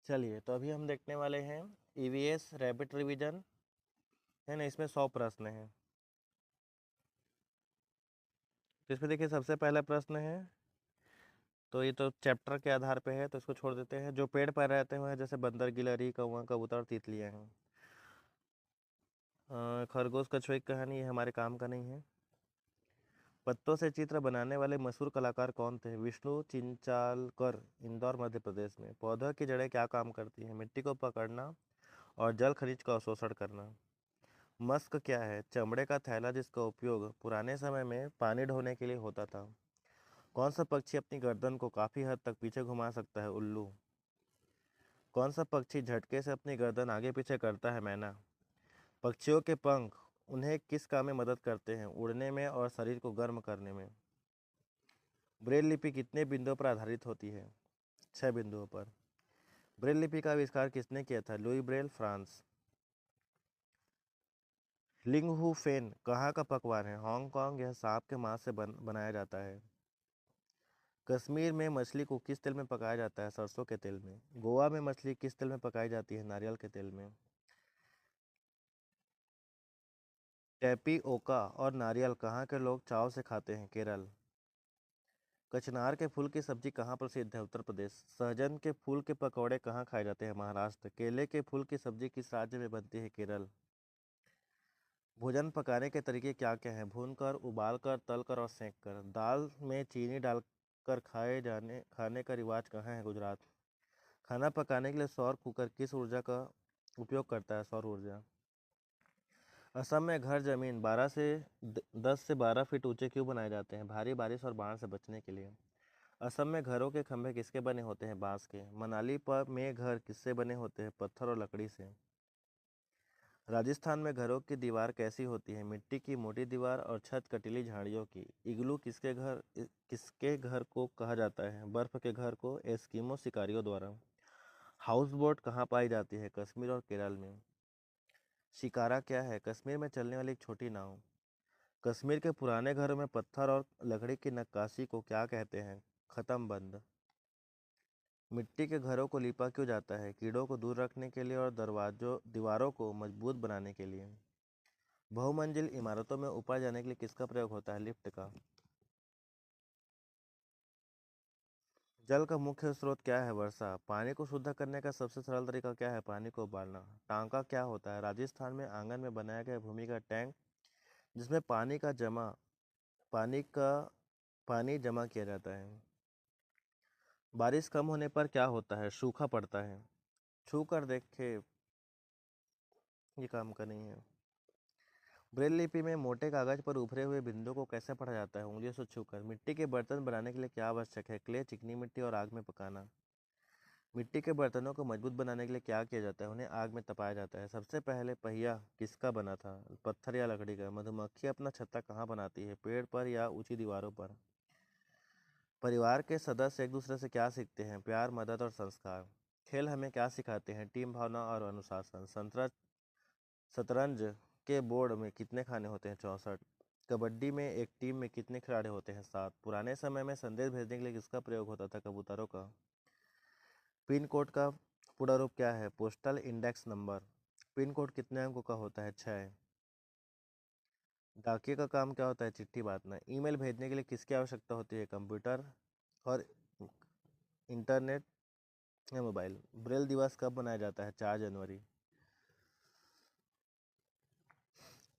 चलिए, तो अभी हम देखने वाले हैं ईवीएस रैपिड रिवीजन, है ना। इसमें 100 प्रश्न हैं। तो इसमें देखिए सबसे पहला प्रश्न है, तो ये तो चैप्टर के आधार पे है, तो इसको छोड़ देते हैं। जो पेड़ पर रहते हुए हैं जैसे बंदर, गिलहरी, कौवा, कबूतर और तितलियां हैं। खरगोश कछुए की कहानी, ये हमारे काम का नहीं है। पत्तों से चित्र बनाने वाले मशहूर कलाकार कौन थे? विष्णु चिंचालकर, इंदौर मध्य प्रदेश में। पौधों की जड़ें क्या काम करती हैं? मिट्टी को पकड़ना और जल खनिज का अवशोषण करना। मस्क क्या है? चमड़े का थैला जिसका उपयोग पुराने समय में पानी ढोने के लिए होता था। कौन सा पक्षी अपनी गर्दन को काफी हद तक पीछे घुमा सकता है? उल्लू। कौन सा पक्षी झटके से अपनी गर्दन आगे पीछे करता है? मैना। पक्षियों के पंख उन्हें किस काम में मदद करते हैं? उड़ने में और शरीर को गर्म करने में। ब्रेल लिपि कितने बिंदुओं पर आधारित होती है? 6 बिंदुओं पर। ब्रेल लिपि का आविष्कार किसने किया था? Louis Braille, France. Linghu Fen कहाँ का पकवान है? हांगकांग। यह सांप के मांस से बनाया जाता है। कश्मीर में मछली को किस तेल में पकाया जाता है? सरसों के तेल में। गोवा में मछली किस तेल में पकाई जाती है? नारियल के तेल में। टैपिओका और नारियल कहाँ के लोग चाव से खाते हैं? केरल। कचनार के फूल की सब्जी कहाँ प्रसिद्ध है? उत्तर प्रदेश। सहजन के फूल के पकौड़े कहाँ खाए जाते हैं? महाराष्ट्र। केले के फूल की सब्जी किस राज्य में बनती है? केरल। भोजन पकाने के तरीके क्या क्या हैं? भूनकर, उबालकर, तलकर और सेंककर। दाल में चीनी डालकर खाने का रिवाज कहाँ है? गुजरात। खाना पकाने के लिए सौर कुकर किस ऊर्जा का उपयोग करता है? सौर ऊर्जा। असम में घर जमीन 10 से 12 फीट ऊंचे क्यों बनाए जाते हैं? भारी बारिश और बाढ़ से बचने के लिए। असम में घरों के खंभे किसके बने होते हैं? बांस के। मनाली पर में घर किससे बने होते हैं? पत्थर और लकड़ी से। राजस्थान में घरों की दीवार कैसी होती है? मिट्टी की मोटी दीवार और छत कटीली झाड़ियों की। इग्लू किसके घर को कहा जाता है? बर्फ के घर को, एस्किमो शिकारियों द्वारा। हाउस बोट कहाँ पाई जाती है? कश्मीर और केरल में। शिकारा क्या है? कश्मीर में चलने वाली एक छोटी नाव। कश्मीर के पुराने घरों में पत्थर और लकड़ी की नक्काशी को क्या कहते हैं? खत्म बंद। मिट्टी के घरों को लीपा क्यों जाता है? कीड़ों को दूर रखने के लिए और दीवारों को मजबूत बनाने के लिए। बहुमंजिल इमारतों में ऊपर जाने के लिए किसका प्रयोग होता है? लिफ्ट का। जल का मुख्य स्रोत क्या है? वर्षा। पानी को शुद्ध करने का सबसे सरल तरीका क्या है? पानी को उबालना। टांका क्या होता है? राजस्थान में आंगन में बनाया गया भूमिगत टैंक जिसमें पानी का पानी जमा किया जाता है। बारिश कम होने पर क्या होता है? सूखा पड़ता है। छू कर देखे, ये काम का नहीं है। ब्रेल लिपि में मोटे कागज पर उभरे हुए बिंदु को कैसे पढ़ा जाता है? उंगलियों से छूकर। मिट्टी के बर्तन बनाने के लिए क्या आवश्यक है? क्ले, चिकनी मिट्टी और आग में पकाना। मिट्टी के बर्तनों को मजबूत बनाने के लिए क्या किया जाता है? उन्हें आग में तपाया जाता है। सबसे पहले पहिया किसका बना था? पत्थर या लकड़ी का। मधुमक्खी अपना छत्ता कहाँ बनाती है? पेड़ पर या ऊंची दीवारों पर। परिवार के सदस्य एक दूसरे से क्या सीखते हैं? प्यार, मदद और संस्कार। खेल हमें क्या सिखाते हैं? टीम भावना और अनुशासन। शतरंज के बोर्ड में कितने खाने होते हैं? 64। कबड्डी में एक टीम में कितने खिलाड़ी होते हैं? 7। पुराने समय में संदेश भेजने के लिए किसका प्रयोग होता था? कबूतरों का। पिन कोड का पूरा रूप क्या है? Postal index number. Pin code कितने अंकों का होता है? 6। डाकिया का काम क्या होता है? चिट्ठी बांटना। ईमेल भेजने के लिए किसकी आवश्यकता होती है? कंप्यूटर और इंटरनेट या मोबाइल। ब्रेल दिवस कब मनाया जाता है? 4 जनवरी।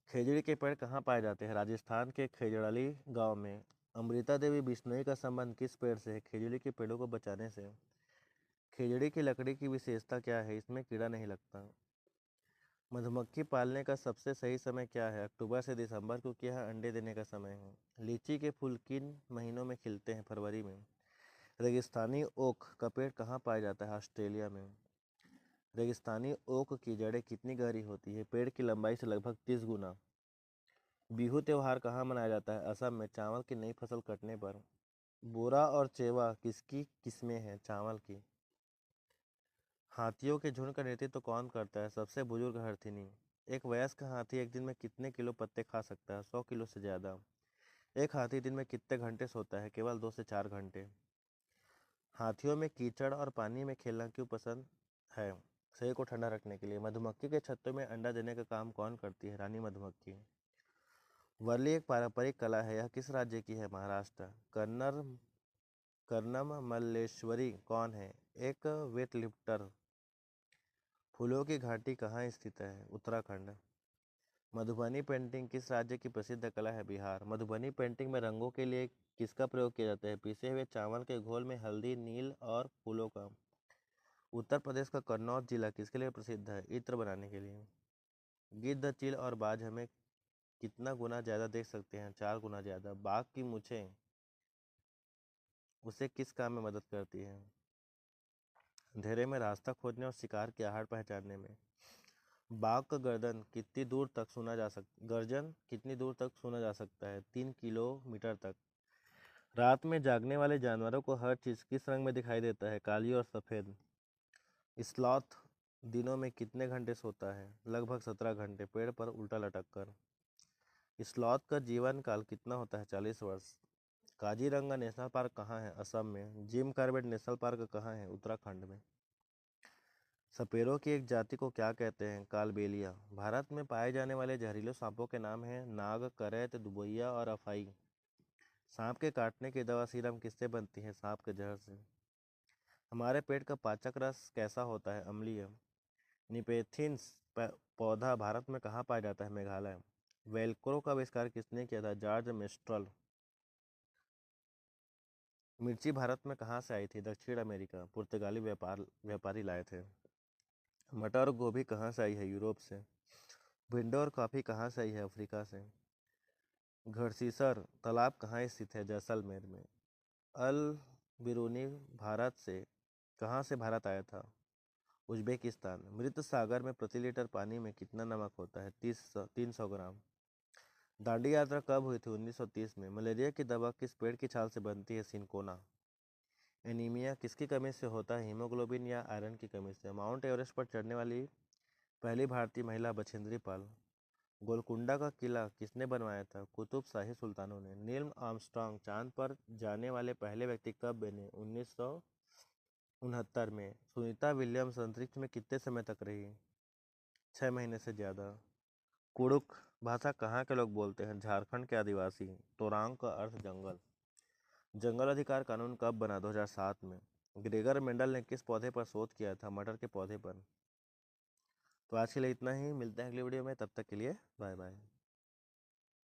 खेजड़ी के पेड़ कहाँ पाए जाते हैं? राजस्थान के खेजड़ाली गांव में। अमृता देवी बिश्नोई का संबंध किस पेड़ से है? खेजड़ी के पेड़ों को बचाने से। खेजड़ी की लकड़ी की विशेषता क्या है? इसमें कीड़ा नहीं लगता। मधुमक्खी पालने का सबसे सही समय क्या है? अक्टूबर से दिसंबर, क्योंकि यह अंडे देने का समय है। लीची के फूल किन महीनों में खिलते हैं? फरवरी में। रेगिस्तानी ओक का पेड़ कहाँ पाया जाता है? ऑस्ट्रेलिया में। रेगिस्तानी ओक की जड़ें कितनी गहरी होती है? पेड़ की लंबाई से लगभग 30 गुना। बिहू त्योहार कहाँ मनाया जाता है? असम में। चावल की नई फसल कटने पर। बोरा और चेवा किसकी किस्में हैं? चावल की। हाथियों के झुंड का नेतृत्व कौन करता है? सबसे बुजुर्ग हरथिनी। एक वयस्क हाथी एक दिन में कितने किलो पत्ते खा सकता है? 100 किलो से ज्यादा। एक हाथी दिन में कितने घंटे सोता है? केवल 2 से 4 घंटे। हाथियों में कीचड़ और पानी में खेलना क्यों पसंद है शरीर को ठंडा रखने के लिए। मधुमक्खी के छत्ते में अंडा देने का काम कौन करती है? रानी मधुमक्खी। वर्ली एक पारंपरिक कला है, यह किस राज्य की है? महाराष्ट्र। कर्नम मल्लेश्वरी कौन है? एक वेटलिफ्टर। फूलों की घाटी कहाँ स्थित है? उत्तराखंड। मधुबनी पेंटिंग किस राज्य की प्रसिद्ध कला है? बिहार। मधुबनी पेंटिंग में रंगों के लिए किसका प्रयोग किया जाता है? पीसे हुए चावल के घोल में हल्दी, नील और फूलों का। उत्तर प्रदेश का कन्नौज जिला किसके लिए प्रसिद्ध है? इत्र बनाने के लिए। गिद्ध, चील और बाज हमें कितना गुना ज्यादा देख सकते हैं? 4 गुना ज्यादा। बाघ की मूछें उसे किस काम में मदद करती है? अंधेरे में रास्ता खोजने और शिकार के आहार पहचानने में। बाघ का गर्जन कितनी दूर तक सुना जा सकता है? 3 किलोमीटर तक। रात में जागने वाले जानवरों को हर चीज किस रंग में दिखाई देता है? काली और सफेद। स्लॉथ दिनों में कितने घंटे सोता है? लगभग 17 घंटे, पेड़ पर उल्टा लटक कर। स्लॉथ का जीवन काल कितना होता है? 40 वर्ष। काजीरंगा नेशनल पार्क कहाँ है? असम में। जिम कॉर्बेट नेशनल पार्क कहाँ है? उत्तराखंड में। सपेरों की एक जाति को क्या कहते हैं? कालबेलिया। भारत में पाए जाने वाले जहरीले सांपों के नाम हैं नाग, करैत, दुबैया और अफाई। सांप के काटने की दवा सीरम किससे बनती है? सांप के जहर से। हमारे पेट का पाचक रस कैसा होता है? अम्लीय। निपेथिन्स पौधा भारत में कहाँ पाया जाता है? मेघालय। वेलक्रो का आविष्कार किसने किया था? George mistral. मिर्ची भारत में कहाँ से आई थी? दक्षिण अमेरिका। पुर्तगाली व्यापारी लाए थे। मटर और गोभी कहाँ से आई है? यूरोप से। भिंडो और कॉफी कहाँ से आई है? अफ्रीका से। घड़सीसर तालाब कहाँ स्थित है? जैसलमेर में। अल बिरूनी कहाँ से भारत आया था? उज्बेकिस्तान। मृत सागर में प्रति लीटर पानी में कितना नमक होता है? 300 ग्राम। दांडी यात्रा कब हुई थी? 1930 में। मलेरिया की दवा किस पेड़ की छाल से बनती है? सिंकोना। एनीमिया किसकी कमी से होता है? हीमोग्लोबिन या आयरन की कमी से। माउंट एवरेस्ट पर चढ़ने वाली पहली भारतीय महिला? बछेंद्री पाल। गोलकुंडा का किला किसने बनवाया था? कुतुब शाही सुल्तानों ने। नील आर्मस्ट्रांग चांद पर जाने वाले पहले व्यक्ति कब बने? 1969 में। सुनीता विलियम्स अंतरिक्ष में कितने समय तक रही? 6 महीने से ज़्यादा। कुड़ुक भाषा कहाँ के लोग बोलते हैं? झारखंड के आदिवासी। तोरांग का अर्थ जंगल। जंगल अधिकार कानून कब बना? 2007 में। ग्रेगर मेंडल ने किस पौधे पर शोध किया था? मटर के पौधे पर। तो आज के लिए इतना ही, मिलते हैं अगली वीडियो में, तब तक के लिए बाय बाय।